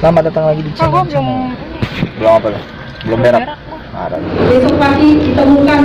Selamat datang lagi di channel. Belum apa ya? Belum berak. Besok pagi ditemukan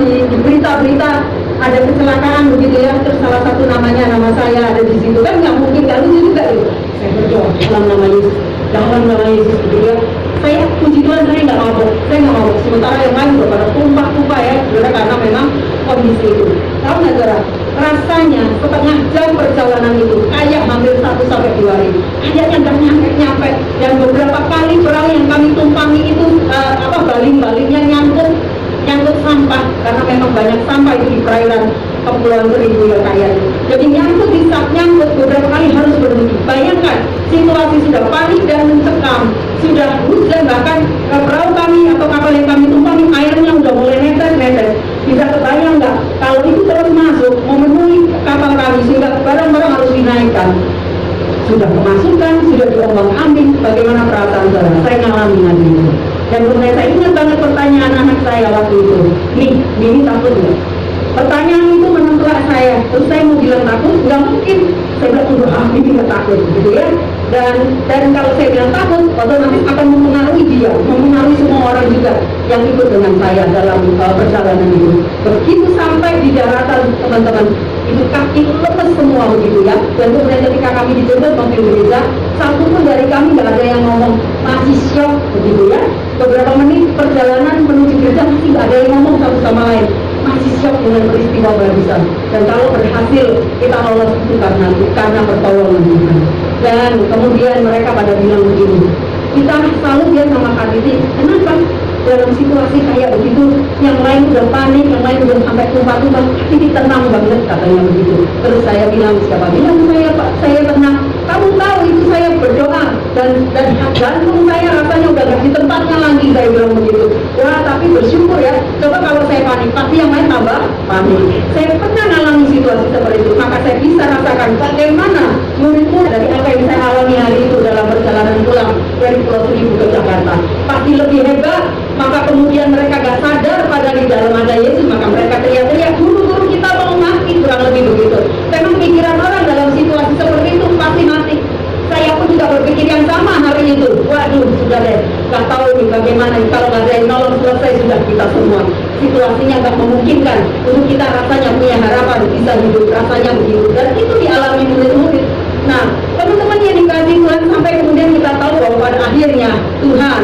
di berita-berita ada kecelakaan begitu ya, terus salah satu nama saya ada di situ, kan nggak mungkin, nggak lucu juga itu. Saya berdoa dalam nama Yesus, dalam nama Yesus begitu ya. Saya puji Tuhan, saya nggak mabuk. Sementara yang lain udah pada tumpah-tumpah ya, saudara, karena memang kondisi itu. Tahu nggak saudara? Rasanya setengah jam perjalanan itu kayak hampir 1 sampai 2 hari. Kayaknya nggak nyampe. Dan beberapa kali perahu yang kami tumpangi itu baling-balingnya nyangkut sampah, karena memang banyak sampah itu di perairan Kepulauan Seribu ya kayaknya. Jadi nyangkut beberapa kali harus berhenti. Bayangkan situasi sudah panik dan mencekam, sudah hujan, bahkan perahu kami atau kapal yang kami tumpangi airnya udah mulai netes. Bisa kebayang nggak kalau itu terus masuk memenuhi kapal kami sehingga barang-barang harus dinaikkan? Sudah kemasukan, sudah diombang-ambing. Bagaimana perasaan saudara? Saya ngalami nanti itu. Dan kemudian saya ingat banget pertanyaan anak saya waktu itu. Mimi takut nggak? Pertanyaan itu menentukan saya. Terus saya mau bilang takut, nggak mungkin. Saya bilang udah, Mimi nggak takut, gitu ya. Dan kalau saya bilang takut, otomatis akan mempengaruhi dia, mempengaruhi semua orang juga yang ikut dengan saya dalam perjalanan itu. Begitu sampai di daratan, teman-teman, itu kaki lepas semua begitu ya. Dan kemudian ketika kami dijemput mobil gereja, satu pun dari kami nggak ada yang ngomong, masih syok begitu ya. Beberapa menit perjalanan menuju gereja masih nggak ada yang ngomong satu sama lain, masih syok dengan peristiwa barusan. Dan kalau berhasil kita lolos itu karena pertolongan Tuhan. Dan kemudian mereka pada bilang begini, kita selalu dia sama Kak Titi, kenapa dalam situasi kayak begitu, yang lain udah panik, yang lain udah sampai tumpah-tumpah, Titi tenang banget, katanya begitu. Terus saya bilang, siapa bilang saya Pak, saya tenang? Kamu tahu itu saya berdoa dan jantung saya rasanya udah gak di tempatnya lagi, saya bilang begitu. Wah, tapi bersyukur ya, coba kalau saya panik, pasti yang lain tambah panik. Saya pernah mengalami situasi seperti itu, maka saya bisa rasakan bagaimana murid-murid dari apa yang saya alami hari itu dalam perjalanan pulang dari Pulau Seribu ke Jakarta. Pasti lebih hebat, maka kemudian mereka gak sadar pada di dalam ada Yesus, maka mereka teriak-teriak, guru-guru kita mau mati, kurang lebih begitu. Memang pikiran orang dalam situasi seperti itu pasti mati. Saya pun juga berpikir yang sama hari itu. Waduh, sudah deh, gak tahu nih bagaimana nih, kalau gak ada yang nolong selesai sudah kita semua. Situasinya gak memungkinkan untuk kita rasanya punya harapan bisa hidup, rasanya begitu. Dan itu dialami murid-murid. Nah, teman-teman yang dikasih Tuhan, sampai kemudian kita tahu bahwa pada akhirnya Tuhan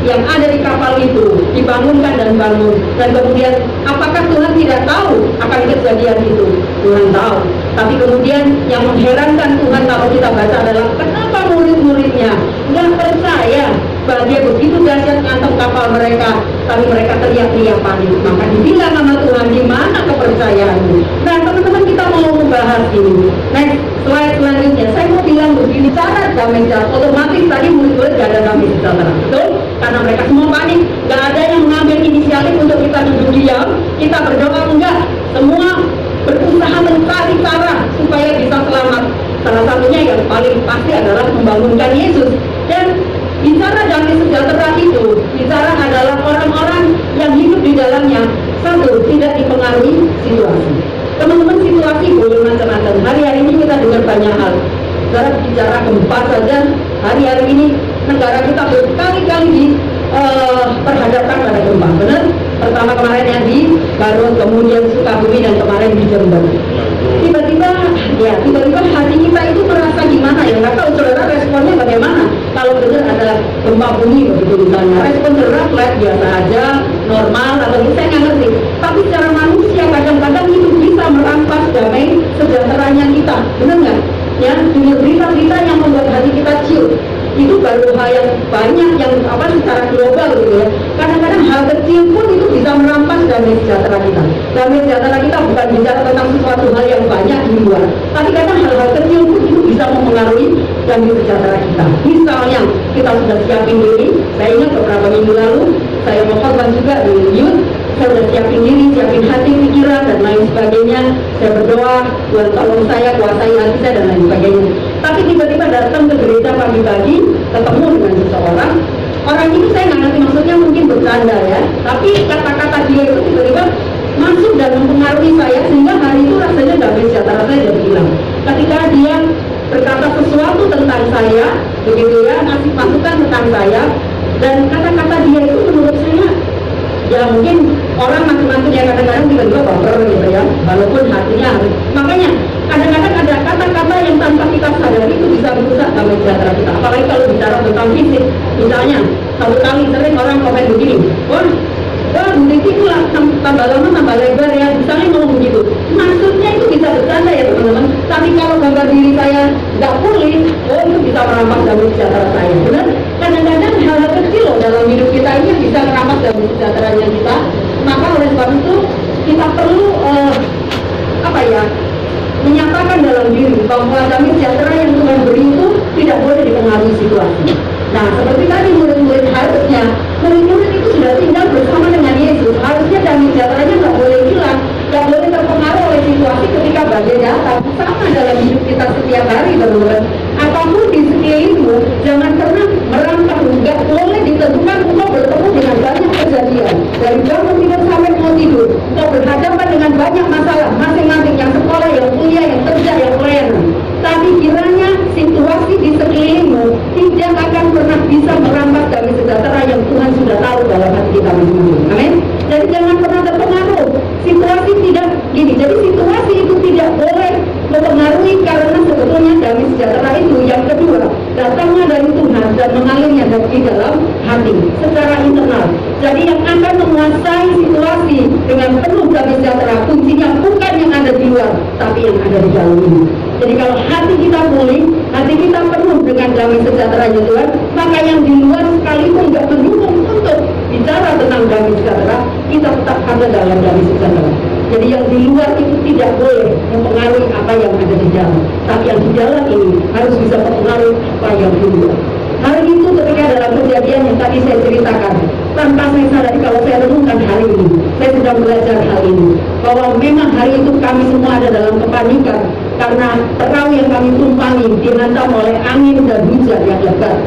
yang ada di kapal itu dibangunkan dan bangun. Dan kemudian apakah Tuhan tidak tahu akan kejadian itu? Tuhan tahu. Tapi kemudian yang mengherankan Tuhan kalau kita baca adalah kenapa murid-muridnya nggak percaya bahwa dia begitu dahsyat ngantem kapal mereka, tapi mereka teriak-teriak panik. Maka dibilang sama Tuhan, di mana kepercayaanmu? Nah, teman-teman, kita mau membahas ini. Next slide selanjutnya, saya mau bilang begini, cara damai sejahtera. Otomatis tadi murid-murid gak ada damai sejahtera, betul? Karena mereka semua panik, gak ada yang mengambil inisiatif untuk kita duduk diam, kita berdoa, enggak. Semua berusaha mencari cara supaya bisa selamat. Salah satunya yang paling pasti adalah membangunkan Yesus. Dan bicara damai sejahtera itu, bicara adalah orang-orang yang hidup di dalamnya, satu, tidak dipengaruhi situasi. Teman-teman, situasi boleh macam-macam. Hari-hari ini kita dengar banyak hal. Saudara bicara gempa saja, hari-hari ini negara kita berkali-kali diperhadapkan pada gempa, benar? Pertama kemarin yang di Garut, kemudian Sukabumi, dan kemarin di Jember. Tiba-tiba hati kita itu merasa gimana ya? Nggak tahu saudara responnya bagaimana kalau benar ada gempa bumi begitu misalnya. Respon saudara flat biasa aja, normal, atau saya nggak ngerti. Tapi secara manusia kadang-kadang itu bisa merampas damai sejahteranya kita, benar nggak? Ya, dengan berita-berita yang membuat hati kita ciut. Itu baru hal yang banyak yang secara global gitu ya. Kadang-kadang hal kecil pun itu bisa merampas damai sejahtera kita. Damai sejahtera kita bukan bicara tentang sesuatu hal yang banyak di luar, tapi kadang hal-hal kecil pun itu bisa mempengaruhi damai sejahtera kita. Misalnya kita sudah siapin diri. Saya ingat beberapa minggu lalu saya mau khotbah juga di youth. Saya sudah siapin diri, siapin hati, pikiran, dan lain sebagainya. Saya berdoa, Tuhan tolong saya, kuasai hati saya, dan lain sebagainya. Tapi tiba-tiba datang ke gereja pagi-pagi, ketemu dengan seseorang. Orang itu saya nggak ngerti maksudnya, mungkin bercanda ya. Tapi kata-kata dia itu tiba-tiba masuk dan mempengaruhi saya, sehingga hari itu rasanya damai sejahtera saya jadi hilang. Ketika dia berkata sesuatu tentang saya, begitu ya, ngasih masukan tentang saya, dan kata-kata dia itu menurut saya, ya mungkin orang macam-macam ya, kadang-kadang tiba-tiba baper gitu ya, walaupun hatinya. Makanya kadang-kadang ada kata-kata yang tanpa kita sadari itu bisa merusak damai sejahtera kita. Apalagi kalau bicara tentang fisik, misalnya satu kali sering orang komen begini, wah budik itu lah tambah lama tambah lebar ya, misalnya ngomong begitu. Maksudnya itu bisa bercanda ya teman-teman, tapi kalau gambar diri saya nggak pulih, itu bisa merampas damai sejahtera saya. Benar? Kadang-kadang hal-hal kecil loh dalam hidup kita ini bisa merampas damai sejahteranya kita. Maka oleh sebab itu kita perlu menyatakan dalam diri bahwa damai sejahtera yang Tuhan beri itu tidak boleh dipengaruhi situasi. Nah, seperti tadi murid-murid harusnya, murid-murid itu sudah tinggal bersama dengan Yesus. Harusnya damai sejahteranya nggak boleh hilang, nggak boleh terpengaruh oleh situasi ketika badai datang. Sama dalam hidup kita setiap hari, teman-teman. Apapun di sekelilingmu, jangan pernah merangkak, nggak boleh ditentukan untuk bertemu dengan banyak kejadian. Dari bangun tidur sampai mau tidur, untuk berhadapan dengan banyak masalah, masing-masing yang sekolah, yang kuliah, yang kerja, yang pelayanan. Tapi kiranya situasi di sekelilingmu tidak akan pernah bisa merampas damai sejahtera yang Tuhan sudah tahu dalam hati kita masing-masing. Amin. Jadi jangan pernah terpengaruh. Situasi tidak gini. Jadi situasi itu tidak boleh mempengaruhi, karena sebetulnya damai sejahtera itu yang kedua datangnya dari Tuhan dan mengalirnya dari dalam hati secara internal. Jadi yang akan menguasai situasi dengan penuh damai sejahtera, kuncinya bukan yang ada di luar, tapi yang ada di dalam ini. Jadi kalau hati kita pulih, hati kita penuh dengan damai sejahteranya Tuhan, maka yang di luar sekalipun nggak mendukung untuk bicara tentang damai sejahtera, kita tetap ada dalam damai sejahtera. Jadi yang di luar itu tidak boleh mempengaruhi apa yang ada di dalam, tapi yang di dalam ini harus bisa mempengaruhi apa yang di luar. Hari itu ketika dalam kejadian yang tadi saya ceritakan, tanpa saya sadari kalau saya renungkan hari ini, saya sudah belajar hal ini, bahwa memang hari itu kami semua ada dalam kepanikan karena perahu yang kami tumpangi dihantam oleh angin dan hujan yang lebat.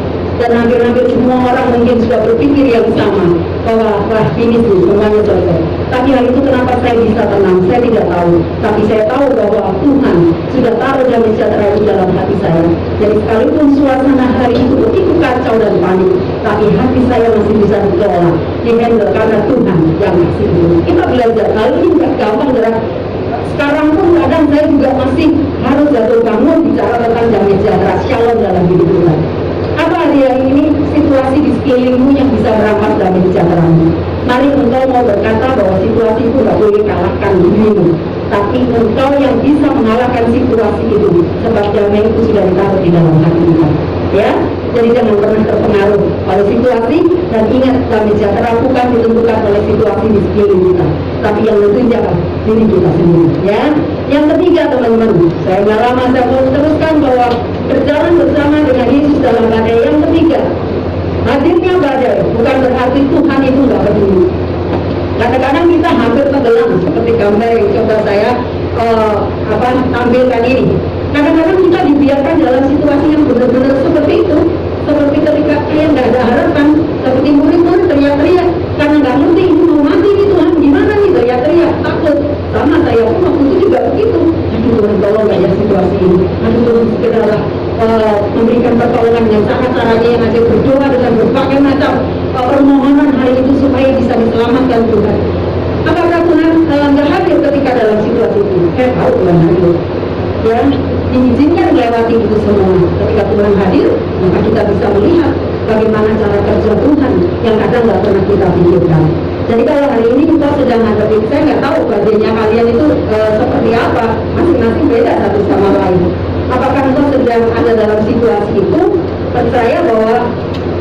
Dan hampir-hampir semua orang mungkin sudah berpikir yang sama, bahwa wah ini sih semuanya selesai. Tapi hari itu kenapa saya bisa tenang? Saya tidak tahu. Tapi saya tahu bahwa Tuhan sudah taruh damai sejahtera itu dalam hati saya. Jadi sekalipun suasana hari itu begitu kacau dan panik, tapi hati saya masih bisa dikelola, dihandle karena Tuhan yang masih hidup. Kita belajar hal ini nggak gampang, gerak. Sekarang pun kadang saya juga masih harus jatuh bangun bicara tentang damai sejahtera, shalom dalam hidup kita. Apa dia ini situasi di sekelilingmu yang bisa merampas damai sejahteramu? Mari engkau mau berkata bahwa situasi itu tidak boleh kalahkan dirimu, tapi engkau yang bisa mengalahkan situasi itu, sebab damai itu sudah ditaruh di dalam hati kita. Ya, jadi jangan pernah terpengaruh oleh situasi, dan ingat damai sejahtera bukan ditentukan oleh situasi di sekeliling kita, tapi yang tentunya diri kita sendiri. Ya, yang ketiga teman-teman, saya nggak lama saya mau teruskan bahwa berjalan bersama dengan Yesus dalam badai. Yang ketiga, hadirnya badai bukan berarti Tuhan itu nggak peduli. Kadang-kadang kita hampir tenggelam seperti gambar yang coba saya tampilkan ini. Kadang-kadang kita dibiarkan dalam situasi yang benar-benar seperti itu, seperti ketika yang nggak ada harapan, seperti murid-murid teriak-teriak karena nggak ngerti ini mau mati nih Tuhan, gimana nih, teriak-teriak takut. Sama saya pun waktu itu juga begitu. Aduh Tuhan, tolong nggak ya situasi ini. Aduh Tuhan, segeralah memberikan pertolongan yang sangat caranya yang aja berdoa dengan berbagai macam permohonan hari itu supaya bisa diselamatkan Tuhan. Apakah Tuhan nggak hadir ketika dalam situasi itu? Saya tahu Tuhan hadir. Ya, diizinkan melewati itu semua. Ketika Tuhan hadir, maka kita bisa melihat bagaimana cara kerja Tuhan yang kadang nggak pernah kita pikirkan. Jadi kalau hari ini kita sedang hadapi, saya nggak tahu badainya kalian itu seperti apa, masing-masing beda satu sama lain. Apakah engkau sedang ada dalam situasi itu? Percaya bahwa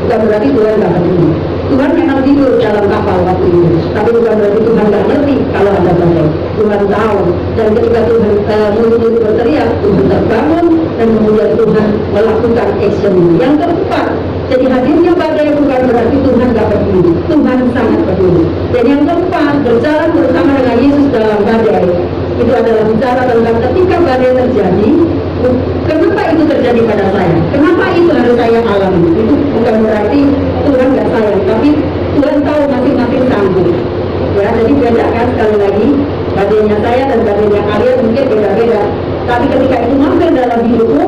bukan berarti Tuhan nggak peduli. Tuhan memang tidur dalam kapal waktu itu, tapi bukan berarti Tuhan nggak ngerti kalau ada badai. Tuhan tahu, dan ketika Tuhan murid-murid berteriak, Tuhan terbangun, dan kemudian Tuhan melakukan action yang keempat. Jadi hadirnya badai bukan berarti Tuhan nggak peduli. Tuhan sangat peduli. Dan yang keempat, berjalan bersama dengan Yesus dalam badai, itu adalah bicara tentang ketika badai terjadi, kenapa itu terjadi pada saya? Kenapa itu harus saya alami? Itu bukan berarti Tuhan nggak sayang, tapi Tuhan tahu masing-masing sanggup. Ya, jadi bedakan sekali lagi, badainya saya dan badainya kalian mungkin beda-beda. Tapi ketika itu mampir dalam hidupmu,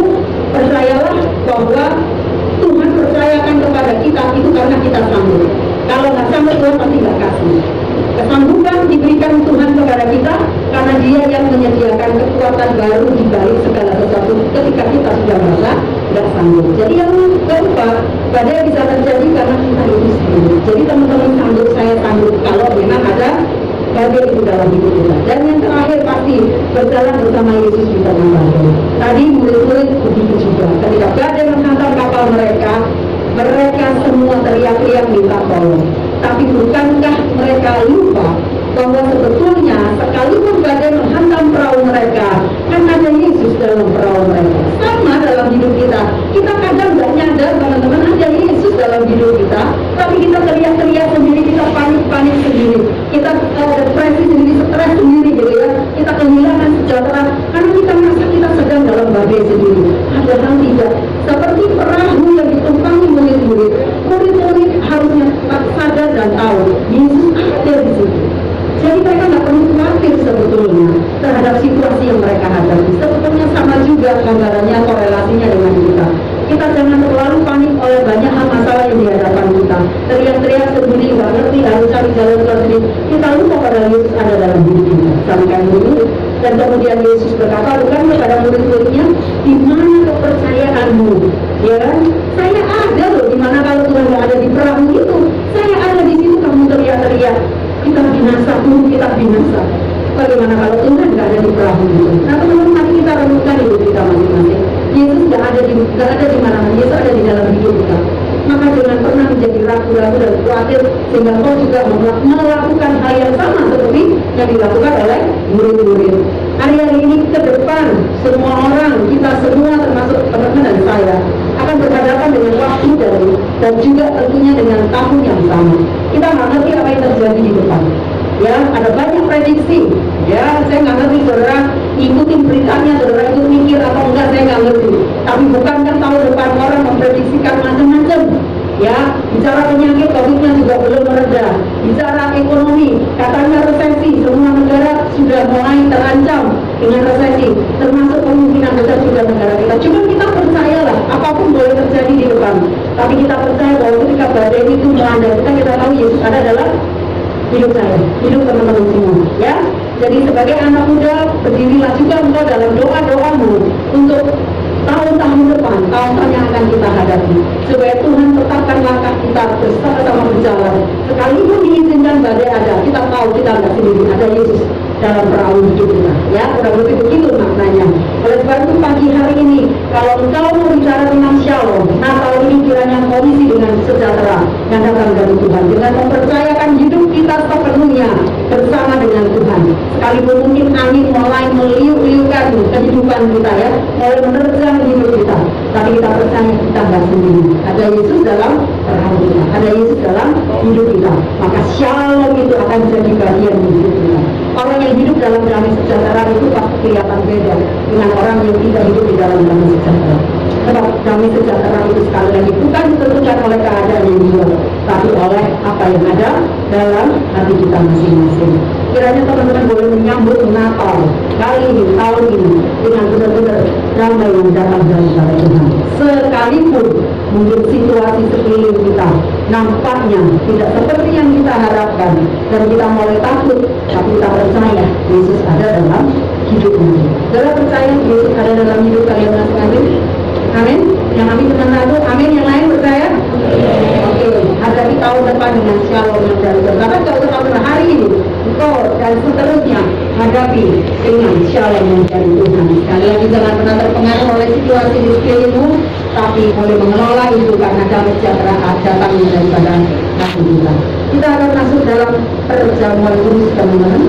kita itu karena kita sanggup. Kalau nggak sanggup, Tuhan pasti nggak kasih. Kesanggupan diberikan Tuhan kepada kita karena Dia yang menyediakan kekuatan baru di balik segala sesuatu ketika kita sudah merasa nggak sanggup. Jadi yang keempat, badai bisa terjadi karena kita itu sendiri. Jadi teman-teman sanggup, saya sanggup kalau memang ada badai itu dalam hidup kita. Dan yang terakhir pasti berjalan bersama Yesus di tengah badai. Tadi murid-murid begitu juga. Ketika badai menghantam kapal mereka, mereka semua teriak-teriak minta tolong. Tapi bukankah mereka lupa bahwa sebetulnya sekalipun badai menghantam perahu mereka, kan ada Yesus dalam perahu mereka. Sama dalam hidup kita. Kita kadang nggak nyadar teman-teman ada Yesus dalam hidup kita, tapi kita teriak-teriak sendiri, kita panik-panik sendiri, kita depresi sendiri, stres sendiri gitu ya. Kita kehilangan sejahtera karena kita merasa kita sedang dalam badai sendiri. Padahal tidak. Seperti perahu yang ditumpangi murid-murid, murid-murid harusnya sadar dan tahu Yesus ada di situ. Jadi mereka nggak perlu khawatir sebetulnya terhadap situasi yang mereka hadapi. Sebetulnya sama juga gambarannya, korelasinya dengan kita. Kita jangan terlalu panik oleh banyak hal masalah yang dihadapan kita. Teriak-teriak sendiri, nggak ngerti, harus cari jalan keluar sendiri. Kita lupa pada Yesus ada dalam hidup kita. Sampai dulu. Dan kemudian Yesus berkata bukan kepada murid-muridnya, di mana kepercayaanmu? Ya kan? Saya ada loh. Di mana kalau Tuhan nggak ada di perahu itu? Saya ada di situ. Kamu teriak-teriak. Kita binasa, kita binasa. Bagaimana kalau Tuhan nggak ada di perahu itu? Nah teman-teman, mari kita renungkan hidup kita masing-masing. Yesus nggak ada di mana-mana. Yesus ada di dalam hidup kita. Maka jangan pernah menjadi ragu-ragu dan khawatir sehingga kau juga melakukan hal yang sama seperti yang dilakukan oleh murid-murid. Hari-hari ini ke depan, semua orang, kita semua termasuk teman-teman dan saya akan berhadapan dengan waktu dan juga tentunya dengan tahun yang sama. Kita nggak ngerti apa yang terjadi di depan. Ya, ada banyak prediksi. Ya, saya nggak ngerti saudara ikutin beritanya, saudara itu mikir atau enggak, saya nggak ngerti. Tapi bukankah tahun depan orang memprediksikan macam-macam? Ya, bicara penyakit COVID-nya juga belum mereda. Bicara ekonomi, katanya resesi, semua negara sudah mulai terancam dengan resesi, termasuk kemungkinan besar juga negara kita. Cuma kita percayalah, apapun boleh terjadi di depan. Tapi kita percaya bahwa ketika badai itu melanda kita tahu Yesus ada dalam hidup saya, hidup teman-teman semua. Ya, jadi sebagai anak muda, berdirilah juga engkau dalam doa-doamu untuk tahun-tahun depan, tahun-tahun yang akan kita hadapi, supaya Tuhan tetapkan langkah kita bersama-sama berjalan. Sekalipun diizinkan badai ada, kita tahu kita nggak sendiri, ada Yesus dalam perahu hidup kita. Ya, kurang lebih begitu maknanya. Oleh sebab itu pagi hari ini, kalau engkau mau bicara tentang Shalom, Natal ini kiranya kau isi dengan sejahtera yang datang dari Tuhan, dengan mempercayakan hidup kita sepenuhnya bersama dengan Tuhan. Sekalipun mungkin angin mulai meliuk-liukan kehidupan kita ya, mulai menerjang hidup kita, tapi kita percaya kita nggak sendiri. Ada Yesus dalam perahu kita, ada Yesus dalam hidup kita. Maka Shalom itu akan jadi bagian hidup kita. Orang yang hidup dalam damai sejahtera itu pasti kelihatan beda dengan orang yang tidak hidup di dalam damai sejahtera. Sebab damai sejahtera itu sekali lagi bukan ditentukan oleh keadaan yang luar, tapi oleh apa yang ada dalam hati kita masing-masing. Kiranya teman-teman boleh menyambut Natal kali ini, tahun ini dengan benar-benar damai yang datang dari Tuhan. Sekalipun mungkin situasi sekeliling kita nampaknya tidak seperti yang kita harapkan dan kita mulai takut, tapi kita percaya Yesus ada dalam hidupnya. Saudara percaya Yesus ada dalam hidup kalian masing-masing? Amin. Yang kami cuma satu, amin. Yang lain percaya? Oke. Hadapi tahun depan dengan Shalom yang dari Tuhan. Karena kalau tahun hari ini, engkau dan seterusnya hadapi dengan Shalom yang dari Tuhan. Sekali lagi jangan pernah terpengaruh oleh situasi di sekelilingmu, tapi boleh mengelola itu karena damai sejahtera datang daripada hati kita. Kita akan masuk dalam perjamuan kudus teman-teman.